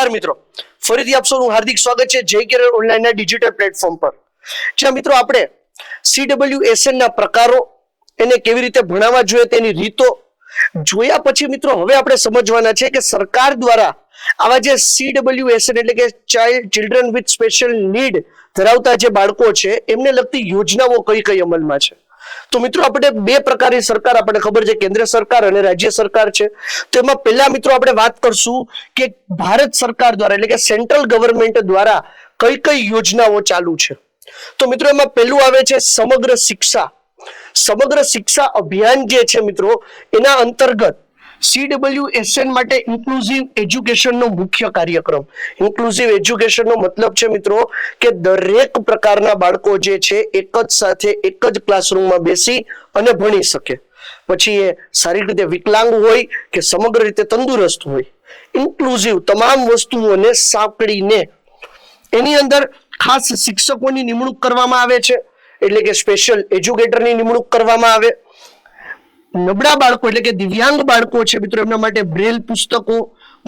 નમસ્કાર મિત્રો, ફરીથી આપ સૌનું હાર્દિક સ્વાગત છે જય કેરળ ઓનલાઈનના ડિજિટલ પ્લેટફોર્મ પર. જ્યાં મિત્રો આપણે CWSN ના પ્રકારો, એને કેવી રીતે ભણાવવા જોઈએ તેની રીતો જોયા પછી મિત્રો હવે આપણે સમજવાના છે કે સરકાર દ્વારા આવા જે CWSN એટલે કે ચિલ્ડ્રન વિથ સ્પેશિયલ નીડ ધરાવતા જે બાળકો છે એમને લગતી યોજનાઓ કઈ કઈ અમલમાં છે. તો મિત્રો આપણે બે પ્રકારની સરકાર આપણને ખબર છે, કેન્દ્ર સરકાર અને રાજ્ય સરકાર છે. તો એમાં પહેલા મિત્રો આપણે વાત કરશું કે ભારત સરકાર દ્વારા એટલે કે સેન્ટ્રલ ગવર્મેન્ટ દ્વારા કઈ કઈ યોજનાઓ ચાલુ છે. તો મિત્રો એમાં પહેલું આવે છે સમગ્ર શિક્ષા. સમગ્ર શિક્ષા અભિયાન જે છે મિત્રો એના અંતર્ગત CWSN માટે ઇન્ક્લુઝિવ એજ્યુકેશનનો મુખ્ય કાર્યક્રમ. ઇન્ક્લુઝિવ એજ્યુકેશનનો મતલબ છે મિત્રો કે દરેક પ્રકારના બાળકો જે છે એક જ સાથે એક જ ક્લાસરૂમમાં બેસી અને ભણી શકે. પછી એ શારીરિક રીતે વિકલાંગ હોય કે સમગ્ર રીતે તંદુરસ્ત હોય, ઇન્ક્લુઝિવ તમામ વસ્તુઓને સાંકળીને એની અંદર ખાસ શિક્ષકોની નિમણૂક કરવામાં આવે છે, એટલે કે સ્પેશિયલ એજ્યુકેટરની નિમણૂક કરવામાં આવે. નબળા બાળકો એટલે કે દિવ્યાંગ બાળકો છે મિત્રો એમના માટે બ્રેલ પુસ્તકો,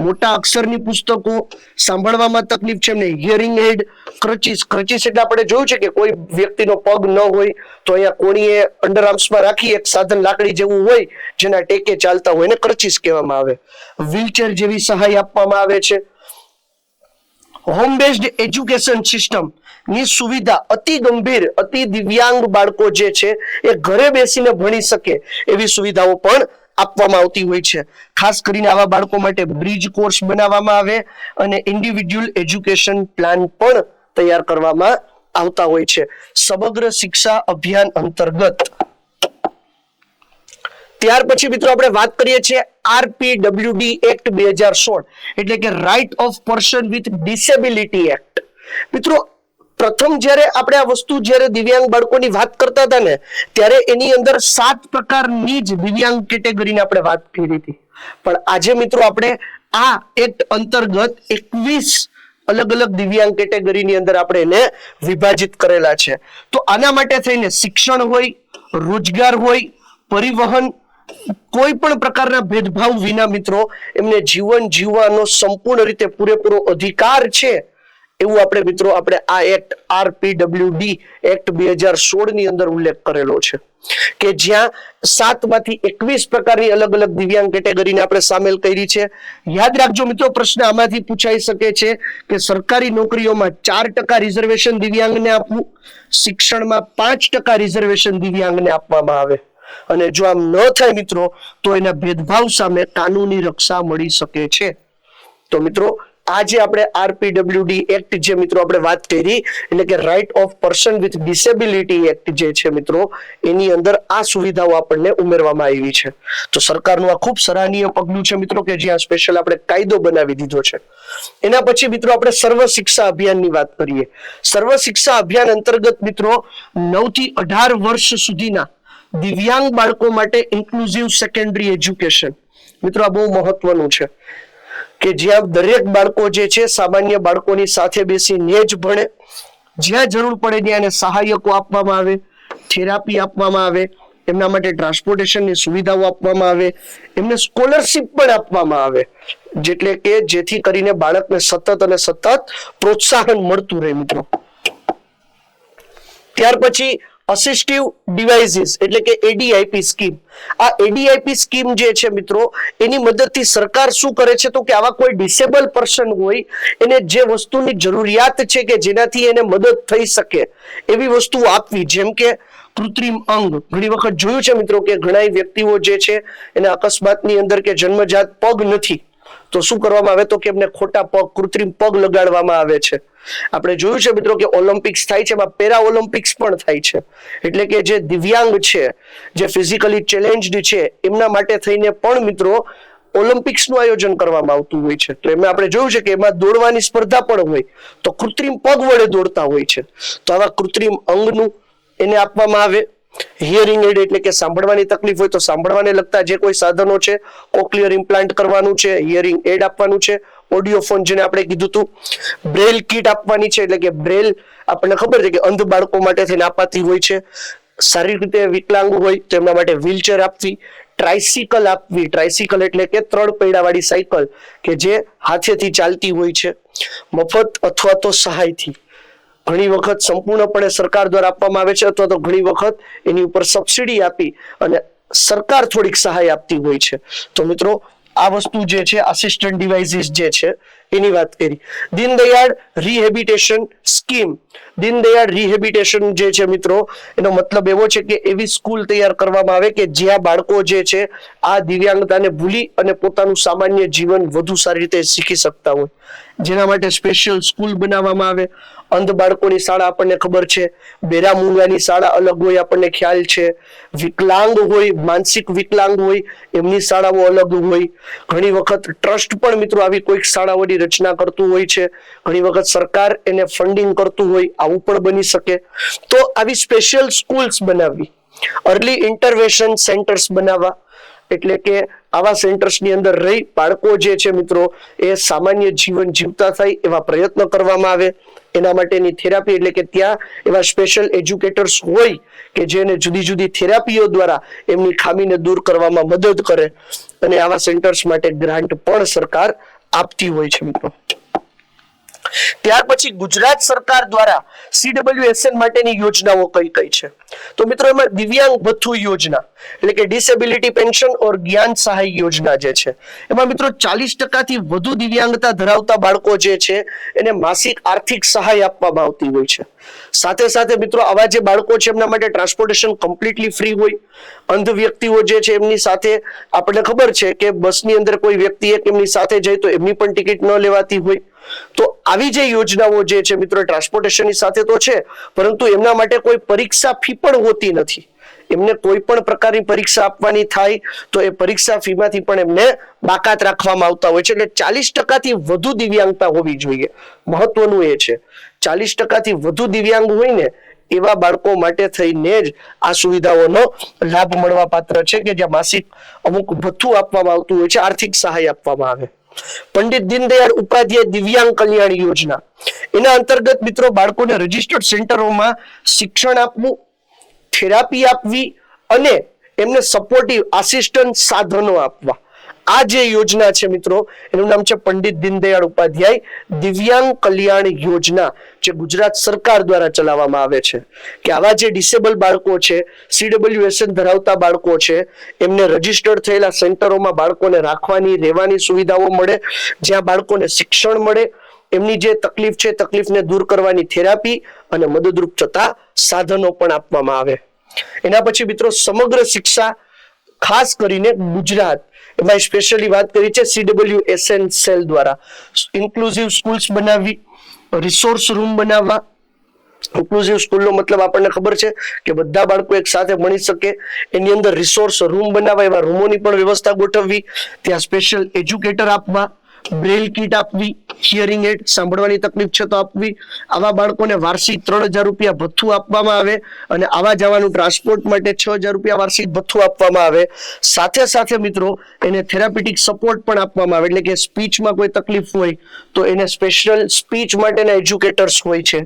મોટા અક્ષરની પુસ્તકો, સાંભળવામાં તકલીફ છે એમને હિયરિંગ એડ, ક્રચીસ. ક્રચીસ એટલે આપણે જોયું છે કે કોઈ વ્યક્તિનો પગ ન હોય તો અહીંયા કોણીએ અંડરઆર્મ્સમાં રાખી એક સાધન લાકડી જેવું હોય જેના ટેકે ચાલતા હોય એને ક્રચીસ કહેવામાં આવે. વ્હીલચેર જેવી સહાય આપવામાં આવે છે. હોમ બેઝડ એજ્યુકેશન સિસ્ટમ ની સુવિધા અતિ ગંભીર અતિ દિવ્યાંગ બાળકો જે છે એ ઘરે બેસીને ભણી શકે એવી સુવિધાઓ પણ આપવામાં આવતી હોય છે. ખાસ કરીને આવા બાળકો માટે બ્રિજ કોર્સ બનાવવામાં આવે અને ઇન્ડિવિડ્યુઅલ એજ્યુકેશન પ્લાન પણ તૈયાર કરવામાં આવતા હોય છે સમગ્ર શિક્ષા અભિયાન અંતર્ગત. ત્યાર પછી મિત્રો આપણે વાત કરીએ છીએ RPWD એક્ટ 2016 એટલે કે right of person with disability act. મિત્રો પ્રથમ જ્યારે આપણે આ વસ્તુ જ્યારે દિવ્યાંગ બાળકોની વાત કરતા હતા ને ત્યારે એની અંદર 7 પ્રકારની જ દિવ્યાંગ કેટેગરીની આપણે વાત કરી હતી, પણ આજે મિત્રો આપણે આ એક્ટ અંતર્ગત 21 અલગ અલગ દિવ્યાંગ કેટેગરીની અંદર આપણે એને વિભાજિત કરેલા છે. તો આના માટે થઈને શિક્ષણ હોય, રોજગાર હોય, પરિવહન, કોઈ પણ પ્રકારના ભેદભાવ વિના મિત્રો એમને જીવન જીવવાનો સંપૂર્ણ રીતે પૂરેપૂરો અધિકાર છે એવું આપણે મિત્રો આપણે આ એક્ટ RPWD એક્ટ 2016 ની અંદર ઉલ્લેખ કરેલો છે કે જ્યાં 7 માંથી 21 પ્રકારની અલગ અલગ દિવ્યાંગ કેટેગરીને આપણે સામેલ કરી છે. યાદ રાખજો મિત્રો, પ્રશ્ન આમાંથી પૂછાઈ શકે છે કે સરકારી નોકરીઓમાં 4% રિઝર્વેશન દિવ્યાંગને આપવું, શિક્ષણમાં 5% રિઝર્વેશન દિવ્યાંગને આપવામાં આવે અને જો આમ ન થાય મિત્રો તો એના ભેદભાવ સામે કાનૂની રક્ષા મળી શકે છે. તો મિત્રો આજે આપણે RPWD એક્ટ જે મિત્રો આપણે વાત કરી એટલે કે right of person with disability act જે છે મિત્રો એની અંદર આ સુવિધાઓ આપણને ઉમેરવામાં આવી છે. તો સરકારનું આ ખૂબ સરાહનીય પગલું છે મિત્રો કે જ્યાં સ્પેશિયલ આપણે કાયદો બનાવી દીધો છે. એના પછી મિત્રો આપણે સર્વ શિક્ષા અભિયાનની વાત કરીએ. સર્વ શિક્ષા અભિયાન અંતર્ગત મિત્રો 9 થી 18 વર્ષ સુધીના દિવ્યાંગ બાળકો માટે ઇન્ક્લુઝિવ સેકન્ડરી એજ્યુકેશન મિત્રો આ બહુ મહત્વનું છે કે જ્યાં દરેક બાળકો જે છે સામાન્ય બાળકોની સાથે બેસીને જ ભણે, જ્યાં જરૂર પડે ત્યાં એને સહાયકો આપવામાં આવે, થેરાપી આપવામાં આવે, એમના માટે ટ્રાન્સપોર્ટેશનની સુવિધાઓ આપવામાં આવે, એમને સ્કોલરશિપ પણ આપવામાં આવે જેટલે કે જેથી કરીને બાળકને સતત અને સતત પ્રોત્સાહન મળતું રહે મિત્રો. ત્યાર પછી અસિસ્ટિવ ડિવાઇસીસ એટલે કે ADIP સ્કીમ. આ ADIP સ્કીમ જે છે મિત્રો એની મદદથી સરકાર શું કરે છે તો કે આવા કોઈ ડિસેબલ પર્સન હોય એને જે વસ્તુની જરૂરિયાત છે કે જેનાથી એને મદદ થઈ શકે એવી વસ્તુ આપવી, જેમ કે કૃત્રિમ અંગ. ઘણી વખત જોયું છે મિત્રો કે ઘણા વ્યક્તિઓ જે છે એને અકસ્માતની અંદર કે જન્મજાત પગ નથી તો શું કરવામાં આવે તો કે એમને ખોટા પગ કૃત્રિમ પગ લગાડવામાં આવે છે. આપણે જોયું છે મિત્રો કે ઓલિમ્પિક્સ થાય છે એમાં પેરા ઓલિમ્પિક્સ પણ થાય છે એટલે કે જે દિવ્યાંગ છે જે ફિઝિકલી ચેલેન્જડ છે એમના માટે થઈને પણ મિત્રો ઓલિમ્પિક્સનું આયોજન કરવામાં આવતું હોય છે. તો એમાં આપણે જોયું છે કે એમાં દોડવાની સ્પર્ધા પણ હોય તો કૃત્રિમ પગ વડે દોડતા હોય છે. તો આવા કૃત્રિમ અંગનું એને આપવામાં આવે. હિયરિંગ એડ એટલે કે સાંભળવાની તકલીફ હોય તો સાંભળવાને લગતા જે કોઈ સાધનો છે, કોક્લિયર ઇમ્પ્લાન્ટ કરવાનું છે, હિયરિંગ એડ આપવાનું છે, ઓડિયો ફોન જેને આપણે કીધું હતું, બ્રેલ કીટ આપવાની છે એટલે કે બ્રેલ આપણને ખબર છે કે અંધ બાળકો માટે થઈને અપાતી હોય છે. શારીરિક રીતે વિકલાંગ હોય તો એમના માટે વ્હીલચેર આપવી, ટ્રાઇસિકલ આપવી. ટ્રાઇસિકલ એટલે કે 3 પૈડાવાળી સાયકલ કે જે હાથેથી ચાલતી હોય છે, મફત અથવા તો સહાયથી. ઘણી વખત સંપૂર્ણપણે સરકાર દ્વારા આપવામાં આવે છે અથવા તો ઘણી વખત એની ઉપર સબસિડી આપી અને સરકાર થોડીક સહાય આપતી હોય છે. તો મિત્રો આ વસ્તુ જે છે આસિસ્ટન્ટ ડિવાઇસીસ જે છે એની વાત કરી. દીનદયાળ રિહેબિટેશન સ્કીમ. દીનદયાળ રિહેબિટેશન જે છે મિત્રો એનો મતલબ એવો છે કે એવી સ્કૂલ તૈયાર કરવામાં આવે કે જ્યાં બાળકો જે છે આ દિવ્યાંગતાને ભૂલી અને પોતાનું સામાન્ય જીવન વધુ સારી રીતે શીખી શકતા હોય, જેના માટે સ્પેશિયલ સ્કૂલ બનાવવામાં આવે. અંધ બાળકોની શાળા આપણને ખબર છે, બેરા મૂંગાની શાળા અલગ હોય આપણને ખ્યાલ છે, વિકલાંગ હોય, માનસિક વિકલાંગ હોય એમની શાળાઓ અલગ હોય. ઘણી વખત ટ્રસ્ટ પણ મિત્રો આવી કોઈક શાળાઓની રચના કરતું હોય છે, ઘણી વખત સરકાર એને ફંડિંગ કરતું હોય, આવું પણ બની શકે. તો આવી સ્પેશિયલ સ્કૂલ્સ બનાવવી, અર્લી ઇન્ટરવેન્શન સેન્ટર્સ બનાવવા, એટલે કે આવા સેન્ટર્સની અંદર રહી બાળકો જે છે મિત્રો એ સામાન્ય જીવન જીવતા થાય એવા પ્રયત્ન કરવામાં આવે. એના માટેની થેરાપી એટલે કે ત્યાં એવા સ્પેશિયલ એજ્યુકેટર્સ હોય કે જેને જુદી જુદી થેરાપીઓ દ્વારા એમની ખામીને દૂર કરવામાં મદદ કરે અને આવા સેન્ટર્સ માટે ગ્રાન્ટ પણ સરકાર આપતી હોય છે મિત્રો. ત્યાર પછી ગુજરાત સરકાર દ્વારા CWSN માટેની યોજનાઓ કઈ કઈ છે? તો મિત્રો એમાં દિવ્યાંગ ભથ્થુ યોજના એટલે કે ડિસેબિલિટી પેન્શન ઓર જ્ઞાન સહાય યોજના જે છે એમાં મિત્રો 40% થી વધુ દિવ્યાંગતા ધરાવતા બાળકો જે છે એને માસિક આર્થિક સહાય આપવામાં આવતી હોય છે. સાથે સાથે મિત્રો આવા જે બાળકો છે એમના માટે ટ્રાન્સપોર્ટેશન કમ્પ્લીટલી ફ્રી હોય. અંધ વ્યક્તિઓ જે છે એમની સાથે આપણને ખબર છે કે બસની અંદર કોઈ વ્યક્તિ એક એમની સાથે જાય તો એમની પણ ટિકિટ ન લેવાતી હોય. તો આવી જે યોજનાઓ જે છે મિત્રો ટ્રાન્સપોર્ટેશનની સાથે તો છે, પરંતુ એમના માટે કોઈ પરીક્ષા ફી પણ હોતી નથી. એમને કોઈ પણ પ્રકારની પરીક્ષા આપવાની થાય તો એ પરીક્ષા ફીમાંથી પણ એમને બાકાત રાખવામાં આવતા હોય છે. એટલે 40% થી વધુ દિવ્યાંગતા હોવી જોઈએ. મહત્વનું એ છે 40% થી વધુ દિવ્યાંગ હોય ને એવા બાળકો માટે થઈને જ આ સુવિધાઓનો લાભ મળવા પાત્ર છે કે જ્યાં માસિક અમુક ભથ્થું આપવામાં આવતું હોય છે, આર્થિક સહાય આપવામાં આવે. પંડિત દીનદયાળ ઉપાધ્યાય દિવ્યાંગ કલ્યાણ યોજના, એના અંતર્ગત મિત્રો બાળકોને રજિસ્ટર્ડ સેન્ટરોમાં શિક્ષણ આપવું, થેરાપી આપવી અને એમને સપોર્ટિવ આસિસ્ટન્ટ સાધનો આપવા. આ જે યોજના છે મિત્રો એનું નામ છે પંડિત દીનદયાળ ઉપાધ્યાય દિવ્યાંગ કલ્યાણ યોજના, જે ગુજરાત સરકાર દ્વારા ચલાવવામાં આવે છે. કે આવા જે ડિસેબલ બાળકો છે, CWSN ધરાવતા બાળકો છે, એમને રજીસ્ટર્ડ થયેલા સેન્ટરોમાં બાળકોને રાખવાની, રહેવાની સુવિધાઓ મળે, જ્યાં બાળકોને શિક્ષણ મળે, એમની જે તકલીફ છે તકલીફને દૂર કરવાની થેરાપી અને મદદરૂપ થતા સાધનો પણ આપવામાં આવે. એના પછી મિત્રો સમગ્ર શિક્ષા, ખાસ કરીને ગુજરાત એમાં સ્પેશિયલી વાત કરી છે CWSN સેલ દ્વારા ઇન્ક્લુઝિવ સ્કૂલ્સ બનાવવી, રિસોર્સ રૂમ બનાવવા. ઇન્ક્લુઝિવ સ્કૂલનો મતલબ આપણને ખબર છે કે બધા બાળકો એક સાથે ભણી શકે, એની અંદર રિસોર્સ રૂમ બનાવવા, એવા રૂમોની પણ વ્યવસ્થા ગોઠવવી, ત્યાં સ્પેશિયલ એજ્યુકેટર આપવા, બ્રેલ કીટ આપવી, હિયરિંગ એડ સાંભળવાની તકલીફ છે તો આપવી. આવા બાળકોને વાર્ષિક 3000 રૂપિયા ભથ્થું આપવામાં આવે અને આવા જવાનું ટ્રાન્સપોર્ટ માટે 6000 રૂપિયા વાર્ષિક ભથ્થું આપવામાં આવે. સાથે સાથે મિત્રો એને થેરાપીટિક સપોર્ટ પણ આપવામાં આવે, એટલે કે સ્પીચમાં કોઈ તકલીફ હોય તો એને સ્પેશિયલ સ્પીચ માટેના એજ્યુકેટર્સ હોય છે.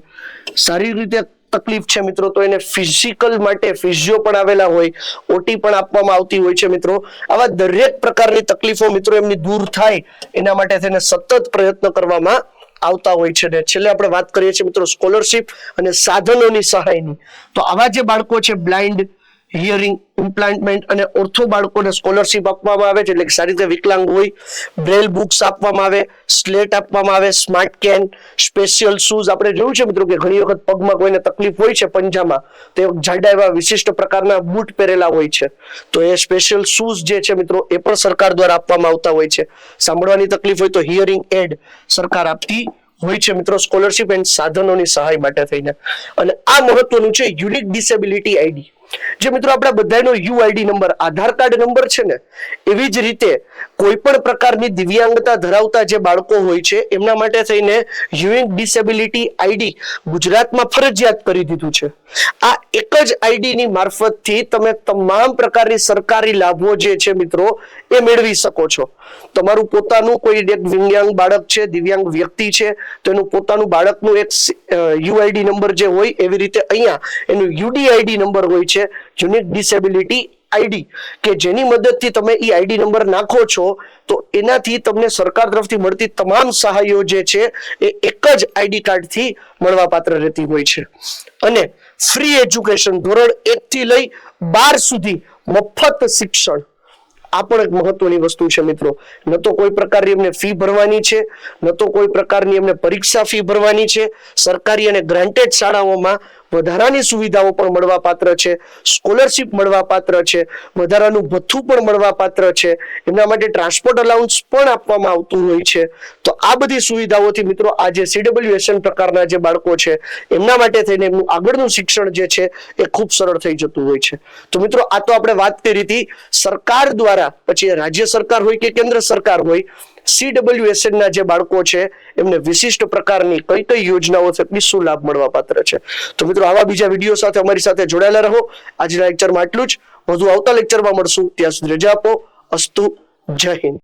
સારી રીતે તકલીફ છે મિત્રો તો એને ફિઝિકલ માટે ફિઝિયો પણ આવેલા હોય, ઓટી પણ આપવામાં આવતી હોય છે મિત્રો. આવા દરેક પ્રકારની તકલીફો મિત્રો એમની દૂર થાય એના માટે તેને સતત પ્રયત્ન કરવામાં આવતા હોય છે. ને છેલ્લે આપણે વાત કરીએ છીએ મિત્રો સ્કોલરશિપ અને સાધનોની સહાયની. તો આવા જે બાળકો છે બ્લાઇન્ડ, હિયરિંગ ઇમ્પ્લાન્ટમેન્ટ અને ઓર્થો બાળકોને સ્કોલરશિપ આપવામાં આવે છે, એટલે કે સારી રીતે વિકલાંગ હોય, બ્રેલ બુક્સ આપવામાં આવે, સ્લેટ આપવામાં આવે, સ્માર્ટ કેન, સ્પેશિયલ શૂઝ. આપણે જોયું છે મિત્રો કે ઘણી વખત પગમાં કોઈને તકલીફ હોય છે પંજામાં, તો જાડા એવા વિશિષ્ટ પ્રકારના બૂટ પહેરેલા હોય છે, તો એ સ્પેશિયલ શૂઝ જે છે મિત્રો એ પણ સરકાર દ્વારા આપવામાં આવતા હોય છે. સાંભળવાની તકલીફ હોય તો હિયરિંગ એડ સરકાર આપતી હોય છે મિત્રો, સ્કોલરશિપ એન્ડ સાધનોની સહાય માટે થઈને. અને આ મહત્વનું છે યુનિક ડિસેબિલિટી આઈડી, જે મિત્રો આપણા બધાનો યુઆઈડી નંબર, આધાર કાર્ડ નંબર છે ને, એવી જ રીતે કોઈ પણ પ્રકારની દિવ્યાંગતા ધરાવતા જે બાળકો હોય છે એમના માટે થઈને યુનિક ડિસેબિલિટી આઈડી ગુજરાતમાં ફરજિયાત કરી દીધું છે. આ એક જ આઈડી ની મારફતથી તમે તમામ પ્રકારની સરકારી લાભો જે છે મિત્રો એ મેળવી શકો છો. તમારું પોતાનું કોઈ એક દિવ્યાંગ બાળક છે, દિવ્યાંગ વ્યક્તિ છે, તો એનું પોતાનું બાળકનું એક યુઆઈડી નંબર જે હોય એવી રીતે અહીંયા એનું યુડીઆઈડી નંબર હોય છે, યુનિક ડિસેબિલિટી આઈડી કે જેની મદદથી તમે એ આઈડી નંબર નાખો છો તો એનાથી તમને સરકાર તરફથી મળતી તમામ સહાયો જે છે એ એક જ આઈડી કાર્ડથી મળવાપાત્ર રહેતી હોય છે. અને ફ્રી એજ્યુકેશન ધોરણ 1 થી લઈ 12 સુધી મફત શિક્ષણ, આ પણ એક મહત્વની વસ્તુ છે મિત્રો. ન તો કોઈ પ્રકારની એમને ફી ભરવાની છે, ન તો કોઈ પ્રકારની એમને પરીક્ષા ફી ભરવાની છે. સરકારી અને ગ્રાન્ટેડ શાળાઓમાં વધારાની સુવિધાઓ પણ મળવાપાત્ર છે, સ્કોલરશિપ મળવાપાત્ર છે, વધારાનું ભથ્થું પણ મળવાપાત્ર છે, એમના માટે ટ્રાન્સપોર્ટ અલાઉન્સ પણ આપવામાં આવતું હોય છે. તો આ બધી સુવિધાઓથી મિત્રો આ જે CWSN પ્રકારના જે બાળકો છે એમના માટે થઈને એમનું આગળનું શિક્ષણ જે છે એ ખૂબ સરળ થઈ જતું હોય છે. તો મિત્રો આ તો આપણે વાત કરી હતી સરકાર દ્વારા, પછી રાજ્ય સરકાર હોય કે કેન્દ્ર સરકાર હોય, CWSN ના જે બાળકો છે એમને વિશિષ્ટ પ્રકારની કઈ કઈ યોજનાઓ થકી શું લાભ મળવા પાત્ર છે. તો મિત્રો આવા બીજા વિડીયો સાથે અમારી સાથે જોડાયેલા રહો. આજના લેક્ચરમાં આટલું જ. વધુ આવતા લેક્ચરમાં મળશું. ત્યાં સુધી રજા આપો. અસ્તુ. જય હિન્દ.